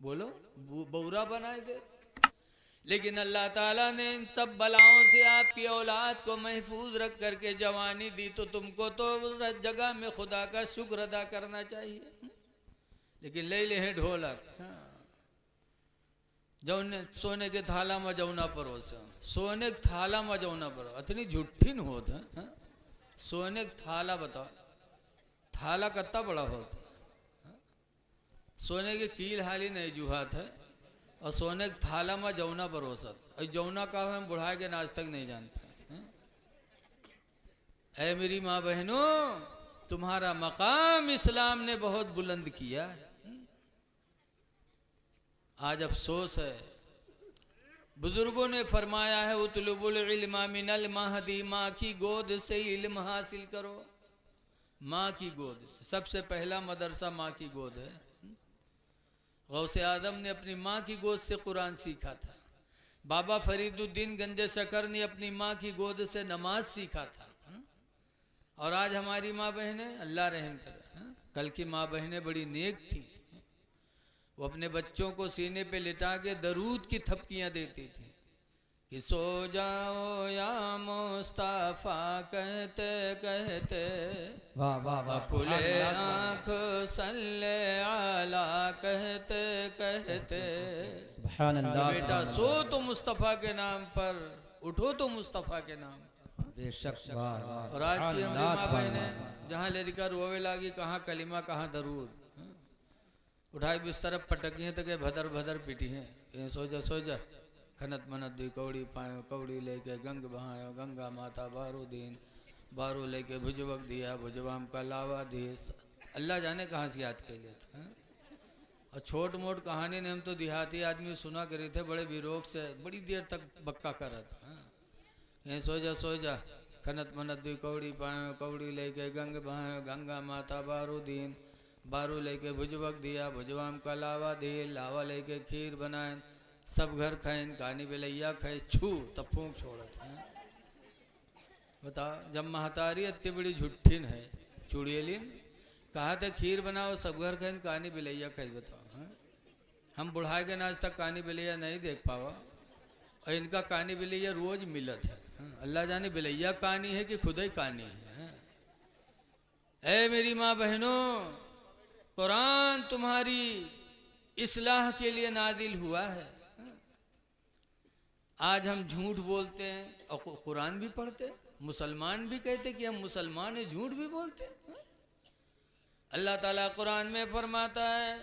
बोलो बौरा बनाए दे। लेकिन अल्लाह ताला ने इन सब बलाओं से आपकी औलाद को महफूज रख करके जवानी दी, तो तुमको तो जगह में खुदा का शुक्र अदा करना चाहिए। लेकिन ले ले हैं ढोलक, जौने सोने के थाला में जौना परोस, सोने के थाला में जौना परो, इतनी झुट्ठिन होत है। सोने का थाला बताओ, थाला कितना बड़ा होता है? सोने के कील हाली नहीं जुहात है, और सोने के थाला में जौना परोसत, और जौना का हम बुढ़ा के आज तक नहीं जानते। ऐ मेरी माँ बहनों, तुम्हारा मकाम इस्लाम ने बहुत बुलंद किया है। आज अफसोस है, बुजुर्गों ने फरमाया है उतलुबुल इल्मा मिनल महदी, माँ की गोद से इल्म हासिल करो। माँ की गोद से सबसे पहला मदरसा माँ की गोद है। गौसे आदम ने अपनी माँ की गोद से कुरान सीखा था। बाबा फरीदुद्दीन गंजे शकर ने अपनी माँ की गोद से नमाज सीखा था। और आज हमारी माँ बहनें, अल्लाह रहम करे, कल की माँ बहनें बड़ी नेक थी। वो अपने बच्चों को सीने पे लिटा के दरूद की थपकियाँ देती थी कि सो जाओ या मुस्तफा कहते कहते, वाह वाह वाह, खुले आँख सल्ले आला कहते कहते। सुभान अल्लाह, बेटा सो तो मुस्तफ़ा के नाम पर, उठो तो मुस्तफ़ा के नाम पर। बेशक, वाह वाह। और आज की हमारी माँ बहनें जहाँ लड़का रोवे लागी, कहाँ कलिमा कहाँ दरूद, उठाई बिस्तर पटकी तो के भदर भदर पीटी है। सो जा खनत मनत दुई कौड़ी पायो, कौड़ी लेके गंग बहायो, गंगा माता बारो दीन, बारो लेके भुजवक दिया, भुजवाम का लावा दिए। अल्लाह जाने कहाँ से याद कर लेते हैं। और छोट मोट कहानी ने हम तो देहाती आदमी सुना करे थे, बड़े विरोग से बड़ी देर तक बक्का करत। यहीं सो जा खनत मनत दुई कौड़ी पायो, कौड़ी लेके गंग बहायो, गंगा माता बारो दीन, बारू लेके भुजवक दिया, भुजवाम का लावा दिए, लावा लेके खीर बनाए, सब घर खाइन, कानी बिलैया खाए, छू तब फूंक छोड़त है। बता, जब महतारी इतनी बड़ी झुट्ठिन है, चुड़ैलिन, कहा था खीर बनाओ सब घर खाइन, कानी बिलैया खाए। बताओ, हम बुढ़ाए के आज तक कानी बिलैया नहीं देख पावा, और इनका कानी बिलैया रोज मिलत है। अल्लाह जाने बिलैया कानी है कि खुद ही कानी है। ऐ मेरी माँ बहनों, कुरान तुम्हारी इस्लाह के लिए नादिल हुआ है। आज हम झूठ बोलते हैं और कुरान भी पढ़ते, मुसलमान भी कहते कि हम मुसलमान हैं, झूठ भी बोलते। अल्लाह ताला कुरान में फरमाता है,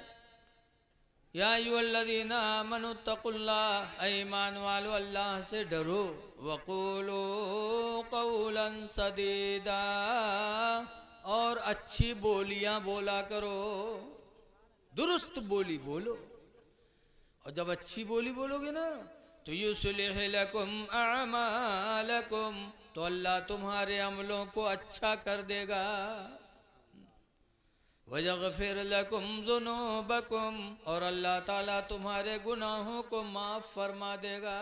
या अय्युहल्लज़ीना आमनु तक़ुल्लाह, ईमान वालो अल्लाह से डरो, वक़ूलू क़ौलन सदीदा, और अच्छी बोलियां बोला करो, दुरुस्त बोली बोलो। और जब अच्छी बोली बोलोगे ना, तो युस्लिह लकुम अमालकुम, तो अल्लाह तुम्हारे अमलों को अच्छा कर देगा। वयग़फिर लकुम ज़ुनूबकुम, और अल्लाह ताला तुम्हारे गुनाहों को माफ़ फरमा देगा।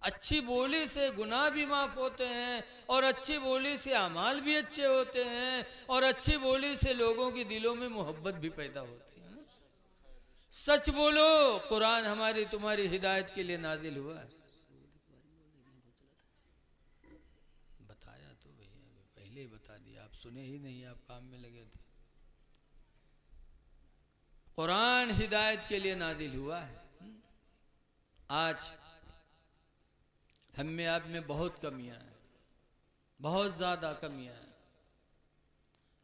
अच्छी बोली से गुनाह भी माफ़ होते हैं, और अच्छी बोली से अमाल भी अच्छे होते हैं, और अच्छी बोली से लोगों के दिलों में मोहब्बत भी पैदा होती है। सच बोलो, कुरान हमारी तुम्हारी हिदायत के लिए नाजिल हुआ है। बताया तो भैया, पहले ही बता दिया, आप सुने ही नहीं, आप काम में लगे थे। कुरान हिदायत के लिए नाजिल हुआ है। आज हम में आप में बहुत कमियां हैं, बहुत ज़्यादा कमियां हैं।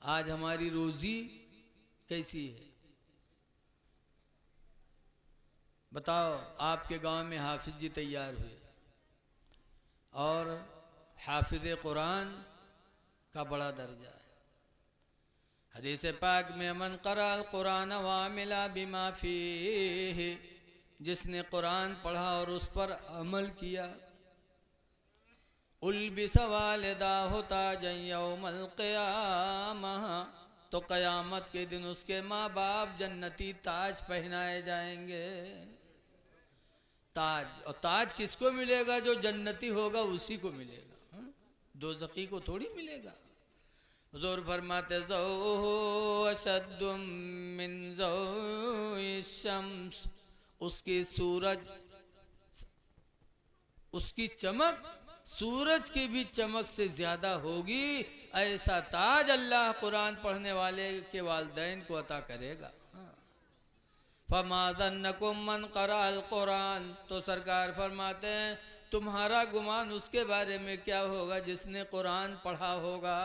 आज हमारी रोज़ी कैसी है बताओ। आपके गांव में हाफिज जी तैयार हुए, और हाफिज कुरान का बड़ा दर्जा है। हदीस पाक में, मन क़राअल कुरान व अमिला बिमा फ़ीही, जिसने कुरान पढ़ा और उस पर अमल किया, उल्बिस वालिदाहु ताजन यौमल क़ियामह, तो क़यामत के दिन उसके माँ बाप जन्नती ताज पहनाए जाएंगे। ताज, और ताज किसको मिलेगा? जो जन्नती होगा उसी को मिलेगा, दोज़खी को थोड़ी मिलेगा। हुज़ूर फरमाते, ज़ौहु अशद्दु मिन ज़ौइ शम्स, उसकी सूरज, उसकी चमक सूरज की भी चमक से ज्यादा होगी। ऐसा ताज अल्लाह कुरान पढ़ने वाले के वालिदैन को अता करेगा। फमाज़न्नकुम मन क़राअल कुरान, तो सरकार फरमाते हैं तुम्हारा गुमान उसके बारे में क्या होगा जिसने कुरान पढ़ा होगा।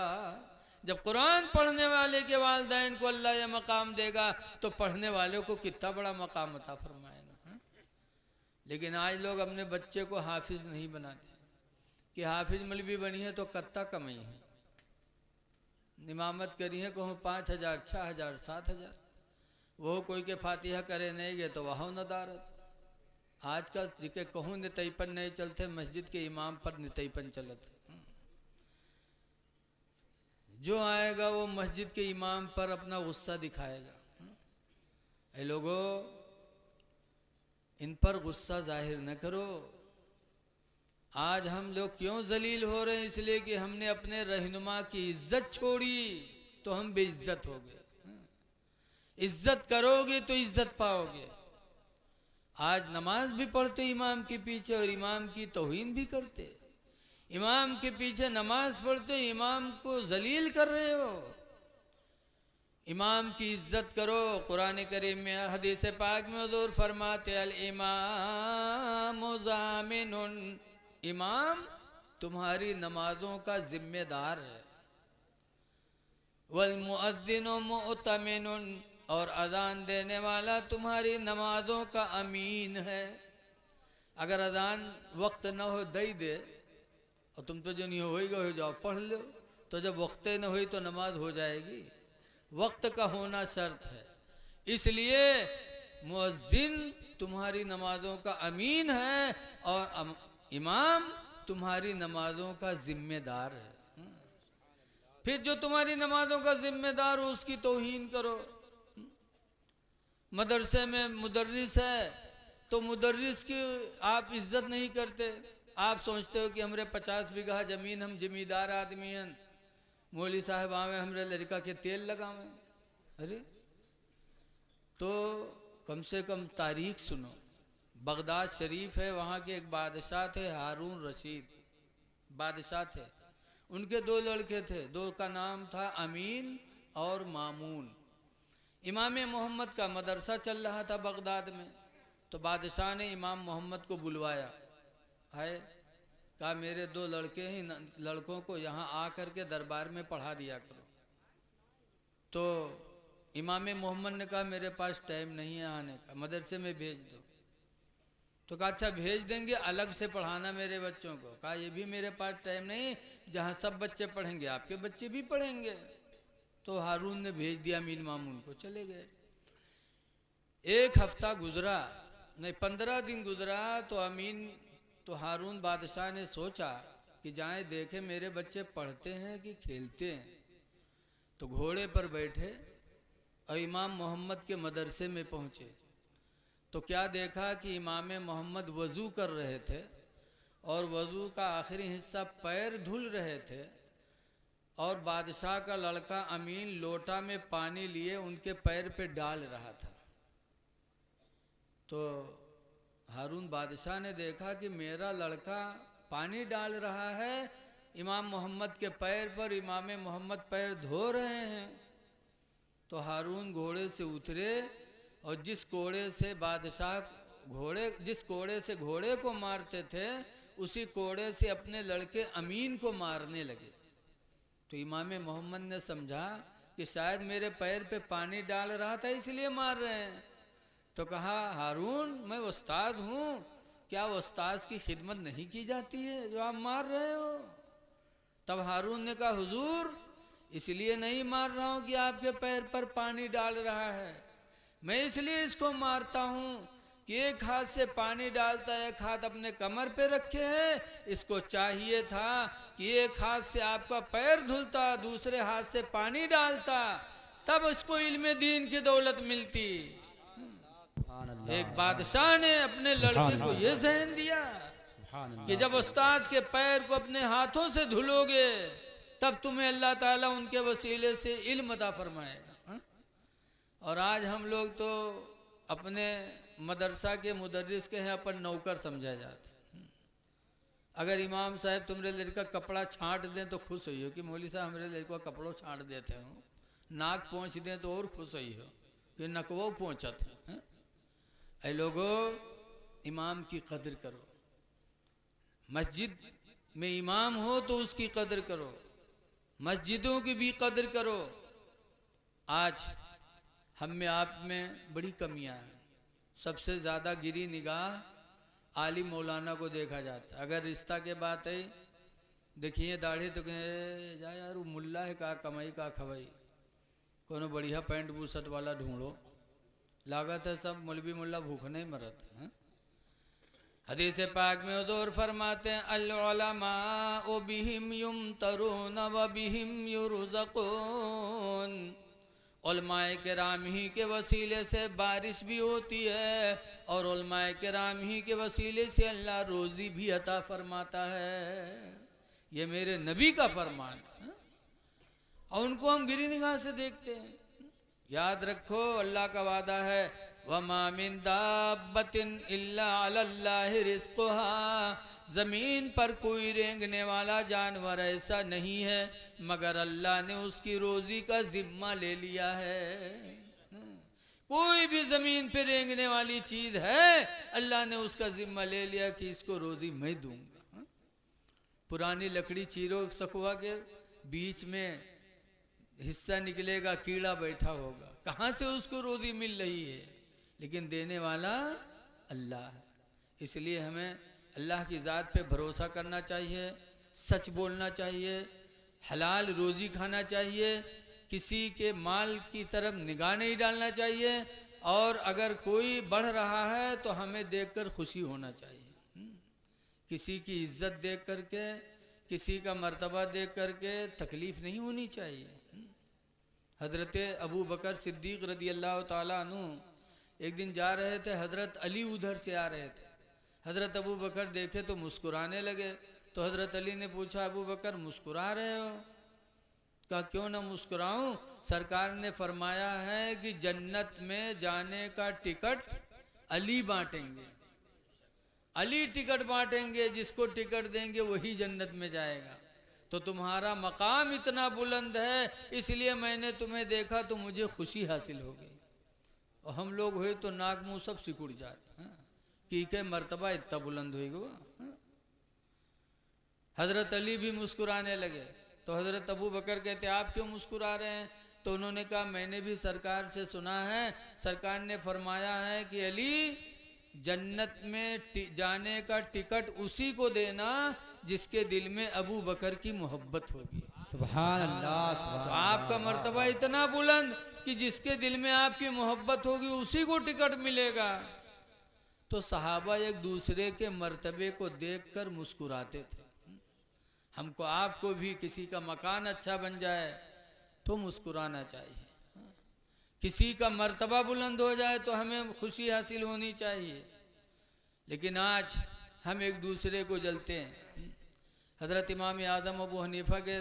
जब कुरान पढ़ने वाले के वालिदैन को अल्लाह यह मकाम देगा तो पढ़ने वालों को कितना बड़ा मकाम अता फरमाएगा। लेकिन आज लोग अपने बच्चे को हाफिज नहीं बनाते कि हाफिज मौलवी बनी है तो कत्ता कमाई है, निमामत करी है कहूँ 5,000 6,000 7,000, वो कोई के फातिहा करे नहीं गए तो वहाँ नदारत। आजकल जिके कहूँ नितईपन नहीं चलते, मस्जिद के इमाम पर नितईपन चलत। जो आएगा वो मस्जिद के इमाम पर अपना गुस्सा दिखाएगा। ऐ लोगों, इन पर गुस्सा जाहिर न करो। आज हम लोग क्यों जलील हो रहे हैं? इसलिए कि हमने अपने रहनुमा की इज्जत छोड़ी तो हम बेइज्जत हो गए। इज्जत करोगे तो इज्जत पाओगे। आज नमाज भी पढ़ते इमाम के पीछे और इमाम की तौहीन भी करते। इमाम के पीछे नमाज पढ़ते इमाम को जलील कर रहे हो। इमाम की इज्जत करो। कुरान करीम में हदीस पाक में हुजूर फरमाते अल इमाम ज़ामिनुन, इमाम तुम्हारी नमाजों का जिम्मेदार है। वल मुअद्दिनु मुअतमिनुन, और अजान देने वाला तुम्हारी नमाजों का अमीन है। अगर अजान वक्त न हो दई दे और तुम तो जो नहीं होएगा हो जाओ पढ़ लो, तो जब वक्त न हुई तो नमाज हो जाएगी। वक्त का होना शर्त है। इसलिए मुअज्जिन तुम्हारी नमाजों का अमीन है और इमाम तुम्हारी नमाजों का जिम्मेदार है। फिर जो तुम्हारी नमाजों का जिम्मेदार हो उसकी तौहीन करो। मदरसे में मुदर्रिस है तो मुदर्रिस की आप इज्जत नहीं करते। आप सोचते हो कि हमरे 50 बीघा जमीन, हम जमींदार आदमी हैं, मौली साहब आवे हमरे लड़का के तेल लगावे। अरे तो कम से कम तारीख सुनो। बगदाद शरीफ है, वहाँ के एक बादशाह थे हारून रशीद, बादशाह थे। उनके 2 लड़के थे, 2 का नाम था अमीन और मामून। इमाम मोहम्मद का मदरसा चल रहा था बगदाद में, तो बादशाह ने इमाम मोहम्मद को बुलवाया है, कहा मेरे 2 लड़के हैं, लड़कों को यहाँ आकर के दरबार में पढ़ा दिया करो। तो इमाम मोहम्मद ने कहा मेरे पास टाइम नहीं है आने का, मदरसे में भेज दो। तो कहा अच्छा भेज देंगे, अलग से पढ़ाना मेरे बच्चों को। कहा ये भी मेरे पास टाइम नहीं, जहाँ सब बच्चे पढ़ेंगे आपके बच्चे भी पढ़ेंगे। तो हारून ने भेज दिया अमीन मामून को, चले गए। 1 हफ्ता गुजरा, नहीं 15 दिन गुजरा, तो हारून बादशाह ने सोचा कि जाएं देखे मेरे बच्चे पढ़ते हैं कि खेलते हैं। तो घोड़े पर बैठे और इमाम मोहम्मद के मदरसे में पहुँचे तो क्या देखा कि इमाम मोहम्मद वज़ू कर रहे थे और वज़ू का आखिरी हिस्सा पैर धुल रहे थे, और बादशाह का लड़का अमीन लोटा में पानी लिए उनके पैर पे डाल रहा था। तो हारून बादशाह ने देखा कि मेरा लड़का पानी डाल रहा है इमाम मोहम्मद के पैर पर, इमाम मोहम्मद पैर धो रहे हैं। तो हारून घोड़े से उतरे और जिस कोड़े से घोड़े को मारते थे उसी कोड़े से अपने लड़के अमीन को मारने लगे। तो इमाम मोहम्मद ने समझा कि शायद मेरे पैर पे पानी डाल रहा था इसलिए मार रहे हैं। तो कहा हारून मैं उस्ताद हूँ, क्या उस्ताद की खिदमत नहीं की जाती है जो आप मार रहे हो? तब हारून ने कहा हुजूर इसलिए नहीं मार रहा हूँ कि आपके पैर पर पानी डाल रहा है, मैं इसलिए इसको मारता हूँ कि एक हाथ से पानी डालता है, एक हाथ अपने कमर पे रखे है। इसको चाहिए था कि एक हाथ से आपका पैर धुलता, दूसरे हाथ से पानी डालता, तब इसको इल्म दीन की दौलत मिलती। एक बादशाह ने अपने लड़के को ये ज़हन दिया कि जब उस्ताद के पैर को अपने हाथों से धुलोगे तब तुम्हें अल्लाह ताला उनके वसीले से इल्म अता फरमाएगा। और आज हम लोग तो अपने मदरसा के मुदर्रिस के हैं अपन नौकर समझा जाता। अगर इमाम साहब तुम्हारे लड़का कपड़ा छांट दें तो खुश हुई हो कि मौली साहब हमारे लड़का कपड़ों छांट देते हो, नाक पहुँच दें तो और खुश हुई हो कि नकवो पहुँचत है। ऐ लोगों, इमाम की कदर करो, मस्जिद में इमाम हो तो उसकी कदर करो, मस्जिदों की भी कदर करो। आज हम में आप में बड़ी कमियां हैं। सबसे ज़्यादा गिरी निगाह आलिम मौलाना को देखा जाता है। अगर रिश्ता के बात है, देखिए दाढ़ी तो कहे जा यार वो मुल्ला है, का कमाई का खवाई, कोनो बढ़िया पैंट बूसट वाला ढूंढो, लागत है सब मौलवी मुल्ला भूख नहीं मरत है। हदीस पाक में हुजूर फरमाते हैं अल उलमा व बिहिम युमतरून व बिहिम युरज़क़ून, उलमाए किराम ही के वसीले से बारिश भी होती है और उलमाए किराम ही के वसीले से अल्लाह रोज़ी भी अता फरमाता है। ये मेरे नबी का फरमान है और उनको हम गिरी निगाह से देखते हैं। याद रखो, अल्लाह का वादा है वमा मिन दाब्बतिन इल्ला अलल्लाहि रिज़्क़ुहा, ज़मीन पर कोई रेंगने वाला जानवर ऐसा नहीं है मगर अल्लाह ने उसकी रोज़ी का जिम्मा ले लिया है। कोई भी ज़मीन पे रेंगने वाली चीज़ है, अल्लाह ने उसका जिम्मा ले लिया कि इसको रोज़ी मैं दूंगा। पुरानी लकड़ी चीरो सखुआ के बीच में हिस्सा निकलेगा, कीड़ा बैठा होगा, कहाँ से उसको रोज़ी मिल रही है, लेकिन देने वाला अल्लाह है। इसलिए हमें अल्लाह की ज़ात पे भरोसा करना चाहिए, सच बोलना चाहिए, हलाल रोज़ी खाना चाहिए, किसी के माल की तरफ निगाह नहीं डालना चाहिए और अगर कोई बढ़ रहा है तो हमें देखकर खुशी होना चाहिए। किसी की इज्जत देख करके, किसी का मर्तबा देख करके तकलीफ़ नहीं होनी चाहिए। हज़रत अबू बकर सिद्दीक़ रदी अल्लाह ताला अन्हु एक दिन जा रहे थे, हज़रत अली उधर से आ रहे थे। हज़रत अबू बकर देखे तो मुस्कुराने लगे, तो हज़रत अली ने पूछा अबू बकर मुस्कुरा रहे हो? कहा क्यों ना मुस्कुराऊं, सरकार ने फरमाया है कि जन्नत में जाने का टिकट अली बांटेंगे, अली टिकट बांटेंगे, जिसको टिकट देंगे वही जन्नत में जाएगा। तो तुम्हारा मकाम इतना बुलंद है इसलिए मैंने तुम्हें देखा तो मुझे खुशी हासिल हो गई। और हम लोग हुए तो नाक मुंह सब सिकुड़ जाते कि के मर्तबा इतना बुलंद होगा। हज़रत अली भी मुस्कुराने लगे, तो हज़रत अबू बकर कहते आप क्यों मुस्कुरा रहे हैं? तो उन्होंने कहा मैंने भी सरकार से सुना है, सरकार ने फरमाया है कि अली जन्नत में जाने का टिकट उसी को देना जिसके दिल में अबू बकर की मोहब्बत होगी। सुभान अल्लाह, सुभान तो आपका मर्तबा इतना बुलंद कि जिसके दिल में आपकी मोहब्बत होगी उसी को टिकट मिलेगा। तो सहाबा एक दूसरे के मर्तबे को देखकर मुस्कुराते थे। हमको आपको भी किसी का मकान अच्छा बन जाए तो मुस्कुराना चाहिए, किसी का मर्तबा बुलंद हो जाए तो हमें खुशी हासिल होनी चाहिए। लेकिन आज हम एक दूसरे को जलते हैं। हज़रत इमाम आज़म अबू हनीफा के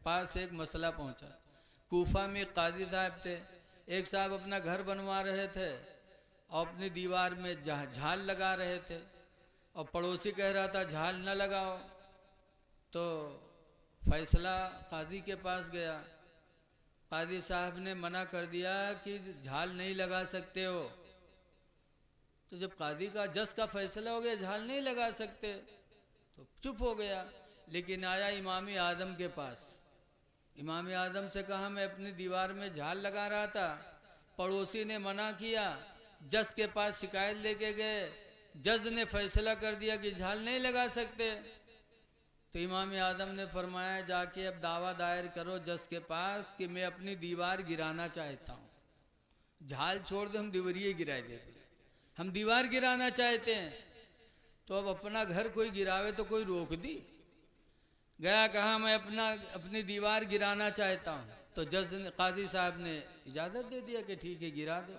पास एक मसला पहुंचा। कूफा में काजी साहब थे, एक साहब अपना घर बनवा रहे थे और अपनी दीवार में झाल लगा रहे थे और पड़ोसी कह रहा था झाल न लगाओ। तो फैसला काजी के पास गया, काजी साहब ने मना कर दिया कि झाल नहीं लगा सकते हो। तो जब काजी का जज का फैसला हो गया झाल नहीं लगा सकते तो चुप हो गया। लेकिन आया इमाम आज़म के पास, इमाम आज़म से कहा मैं अपनी दीवार में झाल लगा रहा था, पड़ोसी ने मना किया, जज के पास शिकायत लेके गए, जज ने फैसला कर दिया कि झाल नहीं लगा सकते। तो इमाम आज़म ने फरमाया जाके अब दावा दायर करो जज के पास कि मैं अपनी दीवार गिराना चाहता हूँ, झाल छोड़ दो हम दीवारिये गिरा देते, हम दीवार गिराना चाहते हैं। तो अब अपना घर कोई गिरावे तो कोई रोक दी? गया कहा मैं अपनी दीवार गिराना चाहता हूँ। तो जज ने, काजी साहब ने इजाज़त दे दिया कि ठीक है गिरा दो।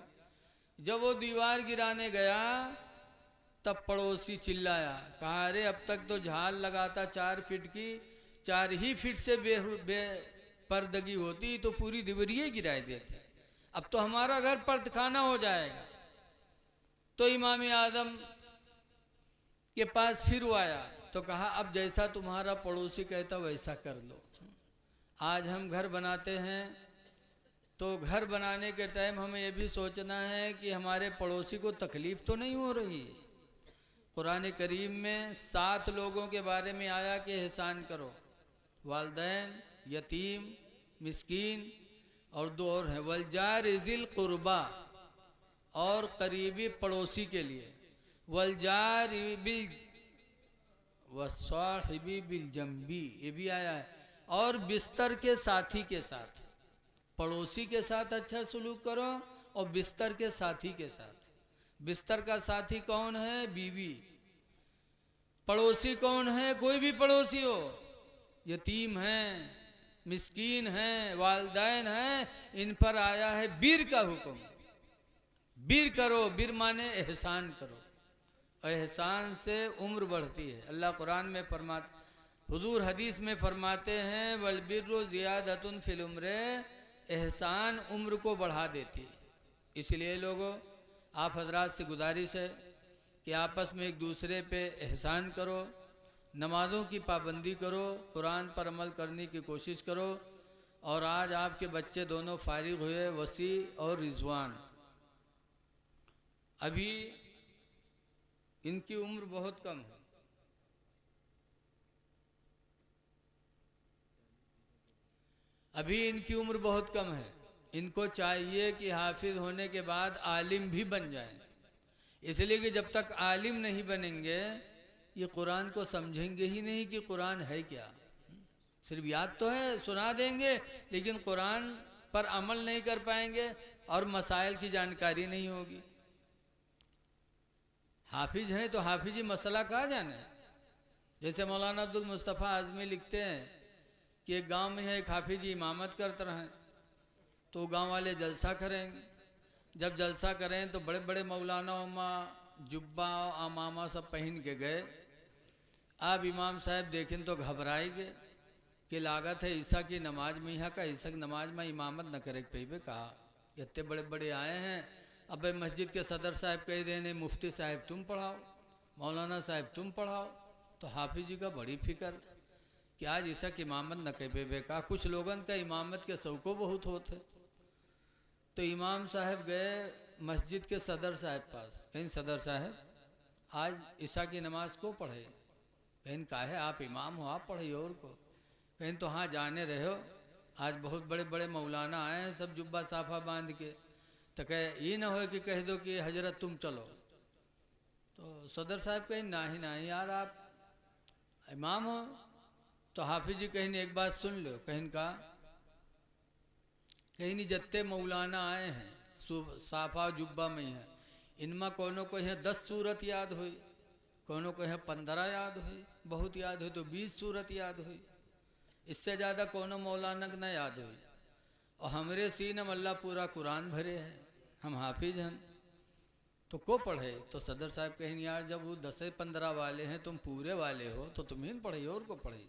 जब वो दीवार गिराने गया तब पड़ोसी चिल्लाया, कहा अरे अब तक तो झाल लगाता 4 फीट की, 4 ही फीट से बेपर्दगी होती तो पूरी दीवारिये गिराए देते, अब तो हमारा घर पर्दखाना हो जाएगा। तो इमाम आदम के पास फिर वो आया तो कहा अब जैसा तुम्हारा पड़ोसी कहता वैसा कर लो। आज हम घर बनाते हैं तो घर बनाने के टाइम हमें ये भी सोचना है कि हमारे पड़ोसी को तकलीफ तो नहीं हो रही। कुरान करीम में 7 लोगों के बारे में आया कि एहसान करो, वालदैन, यतीम, मिस्कीन और 2 और हैं, वलजार ज़िल कुर्बा और करीबी पड़ोसी के लिए, वलजार बिल वसाहिबी बिल जम्बी ये भी आया है, और बिस्तर के साथी के साथ। पड़ोसी के साथ अच्छा सलूक करो और बिस्तर के साथी के साथ। बिस्तर का साथी कौन है? बीवी। पड़ोसी कौन है? कोई भी पड़ोसी हो, यतीम है, मिस्कीन है, वालदैन है, इन पर आया है बीर का हुक्म। बीर करो, बीर माने एहसान करो, एहसान से उम्र बढ़ती है। अल्लाह कुरान में फरमाते, हुजूर हदीस में फरमाते हैं वल बिर्रु ज़ियादतुन फिल उम्र, एहसान उम्र को बढ़ा देती है। इसलिए लोगों, आप हजरात से गुजारिश है कि आपस में एक दूसरे पे एहसान करो, नमाज़ों की पाबंदी करो, कुरान पर अमल करने की कोशिश करो। और आज आपके बच्चे दोनों फारिग हुए, वसी और रिजवान। अभी इनकी उम्र बहुत कम है, अभी इनकी उम्र बहुत कम है। इनको चाहिए कि हाफिज होने के बाद आलिम भी बन जाएं। इसलिए कि जब तक आलिम नहीं बनेंगे ये कुरान को समझेंगे ही नहीं कि कुरान है क्या। सिर्फ याद तो है, सुना देंगे, लेकिन कुरान पर अमल नहीं कर पाएंगे और मसाइल की जानकारी नहीं होगी। हाफिज हैं तो हाफिजी मसला कहाँ जाने। जैसे मौलाना अब्दुल मुस्तफ़ा आज़मी लिखते हैं कि एक गांव में एक हाफिजी इमामत करते रहें तो गांव वाले जलसा करेंगे। जब जलसा करें तो बड़े बड़े मौलाना उमा जुब्बा अमामा सब पहन के गए। अब इमाम साहब देखें तो घबराए गए कि लागत है ईसा की नमाज में, यहाँ का ईसा की नमाज में इमामत न करे पे कहा इतने बड़े बड़े आए हैं। अब मस्जिद के सदर साहब कह देने मुफ्ती साहब तुम पढ़ाओ, मौलाना साहब तुम पढ़ाओ। तो हाफिज जी का बड़ी फिक्र कि आज ईसा की इमामत न कह पे कहा। कुछ लोगन का इमामत के शौको बहुत होते। तो इमाम साहब गए मस्जिद के सदर साहब पास, कहीं सदर साहब आज ईसा की नमाज को पढ़े। कहीं कहा है आप इमाम हो, आप पढ़िए और को। कहीं तो हाँ जाने रहे हो, आज बहुत बड़े बड़े मौलाना आए हैं सब जुब्बा साफा बांध के, तो कहे ये ना हो कि कह दो कि हजरत तुम चलो। तो सदर साहब कहीं ना ही यार आप इमाम हो। तो हाफिज जी कहीं एक बात सुन लो, कहीं का कहीं नहीं जत्ते मौलाना आए हैं साफा जुब्बा में है, इनमें कोनो को है 10 सूरत याद हुई, कोनो को है 15 याद हुई, बहुत याद हुई तो 20 सूरत याद हुई, इससे ज़्यादा कोनो मौलाना न याद हुई। और हमरे सीन में अल्लाह पूरा कुरान भरे है, हम हाफिज हैं तो को पढ़े। तो सदर साहब कहें यार जब वो 10-15 वाले हैं तुम पूरे वाले हो तो तुम ही पढ़िए और को पढ़िए।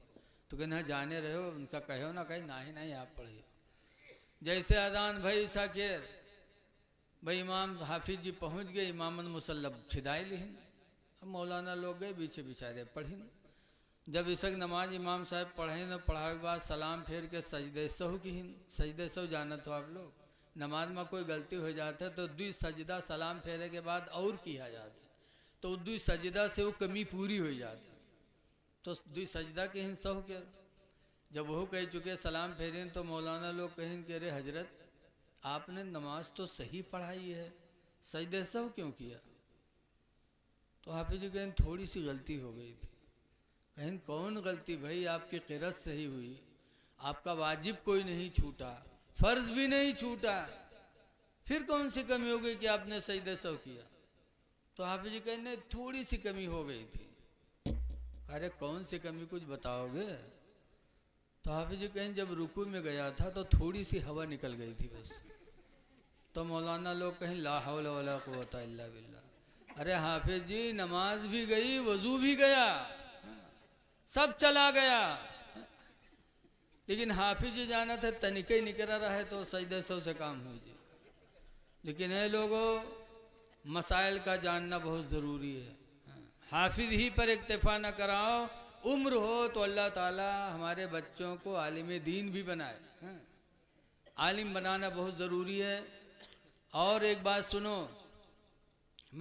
तो कहना जाने रहे हो, उनका कहो ना कहीं नहीं आप पढ़िए। जैसे अदान भाई साकेर भाई इमाम हाफिज जी पहुँच गए, इमामन मुसल्लब छिदाई लिहिन। अब मौलाना लोग गए पीछे बेचारे पढ़िन। जब इसक नमाज इमाम साहब पढ़े न पढ़ाए के बाद सलाम फेर के सजदे सहु की। सजदे सहु जानत हो आप लोग, नमाज में कोई गलती हो जाता है तो 2 सजदा सलाम फेरे के बाद और किया जाता है, तो 2 सजदा से वो कमी पूरी हो जाती है। तो 2 सजदा के हिन सहु के जब वो कह चुके सलाम फेरे तो मौलाना लोग कहें कि अरे हजरत आपने नमाज तो सही पढ़ाई है, सजदे सहु क्यों किया। तो हाफिज जी कहें थोड़ी सी गलती हो गई थी। कहें कौन गलती भाई, आपकी क़िरत सही हुई, आपका वाजिब कोई नहीं छूटा, फ़र्ज भी नहीं छूटा, फिर कौन सी कमी हो गई कि आपने सजदे सहु किया। तो हाफिज जी कहें थोड़ी सी कमी हो गई थी। अरे कौन सी कमी कुछ बताओगे। तो हाफिज जी कहें जब रुकू में गया था तो थोड़ी सी हवा निकल गई थी बस। तो मौलाना लोग कहें ला हौला वला कुव्वता इल्ला बिल्लाह। अरे हाफिज जी नमाज भी गई, वजू भी गया, सब चला गया, लेकिन हाफिज जी जाना था तनिके ही निकल रहा है तो सजदे सौ से काम हुई जी। लेकिन है लोगों मसाइल का जानना बहुत ज़रूरी है। हाफिज ही पर इक्तफा न कराओ, उम्र हो तो अल्लाह ताला हमारे बच्चों को आलिम दीन भी बनाए। आलिम बनाना बहुत ज़रूरी है। और एक बात सुनो,